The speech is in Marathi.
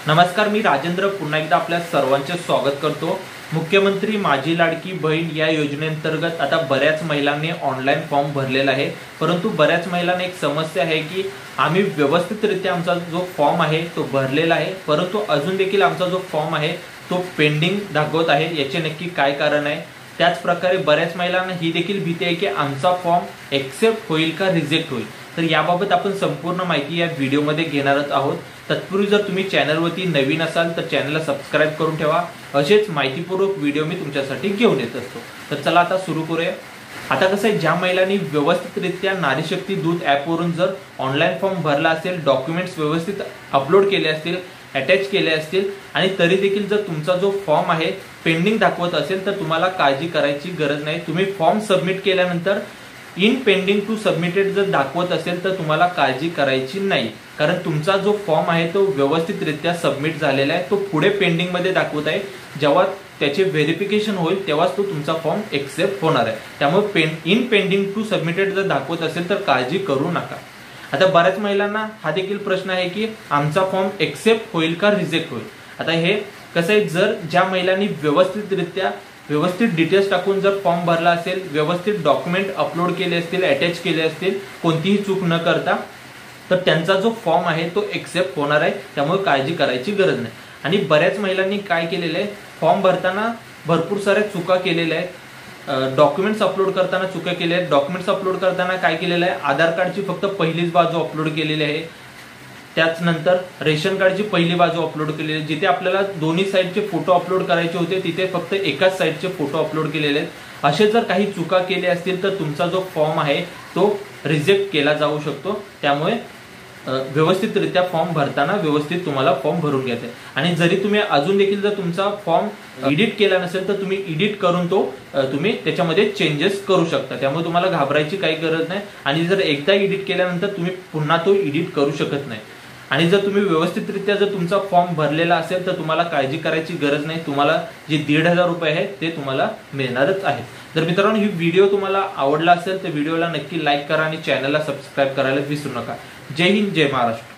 नमस्कार, मी राजेंद्र पुन्हा एकदा आपल्या सर्वांचे स्वागत करतो। मुख्यमंत्री माझी लाडकी बहीण या योजनेअंतर्गत आता बऱ्याच महिलांनी ऑनलाईन फॉर्म भरलेला आहे, परंतु बऱ्याच महिलांना एक समस्या आहे की आम्ही व्यवस्थितरित्या आमचा जो फॉर्म आहे तो भरलेला आहे, परंतु अजून देखील आमचा जो फॉर्म आहे तो पेंडिंग दाखवत आहे। याचे नक्की काय कारण आहे? त्याच प्रकारे बऱ्याच महिलांना ही देखील भीती आहे की आमचा फॉर्म एक्सेप्ट होईल का रिजेक्ट होईल। तर याबाबत आपण संपूर्ण माहिती या व्हिडिओमध्ये घेणार आहोत। तत्पूर्वी जर तुम्ही चॅनलवरती नवीन असाल तर चॅनलला सबस्क्राइब करून ठेवा। असेच माहितीपूर्वक व्हिडिओ मी तुमच्यासाठी घेऊन येत असतो। तर चला आता सुरू करूया। आता कसं आहे, ज्या महिलांनी व्यवस्थितरित्या नारी शक्ती दूत ॲपवरून जर ऑनलाईन फॉर्म भरला असेल, डॉक्युमेंट्स व्यवस्थित अपलोड केले असतील, अटॅच केले असतील आणि तरी देखील जर तुमचा जो फॉर्म आहे पेंडिंग दाखवत असेल तर तुम्हाला काळजी करायची गरज नाही। तुम्ही फॉर्म सबमिट केल्यानंतर इन पेंडिंग टू सबमिटेड जर दाखवत असेल तर तुम्हाला काळजी करायची नाही, कारण तुमचा जो फॉर्म आहे तो व्यवस्थितरित्या सबमिट झालेला आहे। तो पुढे पेंडिंग मध्ये दाखवत आहे। जेव्हा त्याचे व्हेरिफिकेशन होईल तेव्हाच तो तुमचा फॉर्म एक्सेप्ट होणार आहे। त्यामुळे इन पेंडिंग टू सबमिटेड जर दाखवत असेल तर काळजी करू नका। आता बऱ्याच महिलांना हा देखील प्रश्न आहे की आमचा फॉर्म एक्सेप्ट होईल का रिजेक्ट होईल। आता हे कसं आहे, जर ज्या महिलांनी व्यवस्थित डिटेल्स टाकून जर फॉर्म भरला असेल, व्यवस्थित डॉक्युमेंट अपलोड केले असतील, अटॅच केले असतील, कोणतीही चूक न करता, तर त्यांचा जो फॉर्म आहे तो एक्सेप्ट होणार आहे। त्यामुळे काळजी करायची गरज नाही। आणि बऱ्याच महिलांनी काय केलेलं आहे, फॉर्म भरताना भरपूर साऱ्या चुका केलेल्या आहेत। डॉक्युमेंट्स अपलोड करताना चुका केल्या आहेत। डॉक्युमेंट्स अपलोड करताना काय केलेलं आहे, आधार कार्डची फक्त पहिलीच बाजू अपलोड केलेली आहे। त्याचनंतर रेशन कार्डची पहिली बाजू अपलोड केलेली आहे। जिथे आपल्याला दोन्ही साईडचे फोटो अपलोड करायचे होते तिथे फक्त एकाच साईडचे फोटो अपलोड केलेले आहेत। असे जर काही चुका केल्या असतील तर तुमचा जो फॉर्म आहे तो रिजेक्ट केला जाऊ शकतो। त्यामुळे व्यवस्थितरित्या फॉर्म भरताना व्यवस्थित तुम्हाला फॉर्म भरून घ्यायचा आहे। आणि जरी तुम्ही अजून देखील जर तुमचा फॉर्म एडिट केला नसेल तर तुम्ही एडिट करून तो तुम्ही त्याच्यामध्ये चेंजेस करू शकता। त्यामुळे तुम्हाला घाबरायची काही गरज नाही। आणि जर एकदा एडिट केल्यानंतर तुम्ही पुन्हा तो एडिट करू शकत नाही। आणि जर तुम्ही व्यवस्थितरित्या जर तुमचा फॉर्म भरलेला असेल तर तुम्हाला काळजी करायची गरज नाही। तुम्हाला जे 1,500 रुपये आहेत ते तुम्हाला मिळणारच आहेत। तर मित्रांनो, ही व्हिडिओ तुम्हाला आवडला असेल तर व्हिडिओला नक्की लाईक करा आणि चॅनलला सबस्क्राईब करायला विसरू नका। जय हिंद, जय महाराष्ट्र।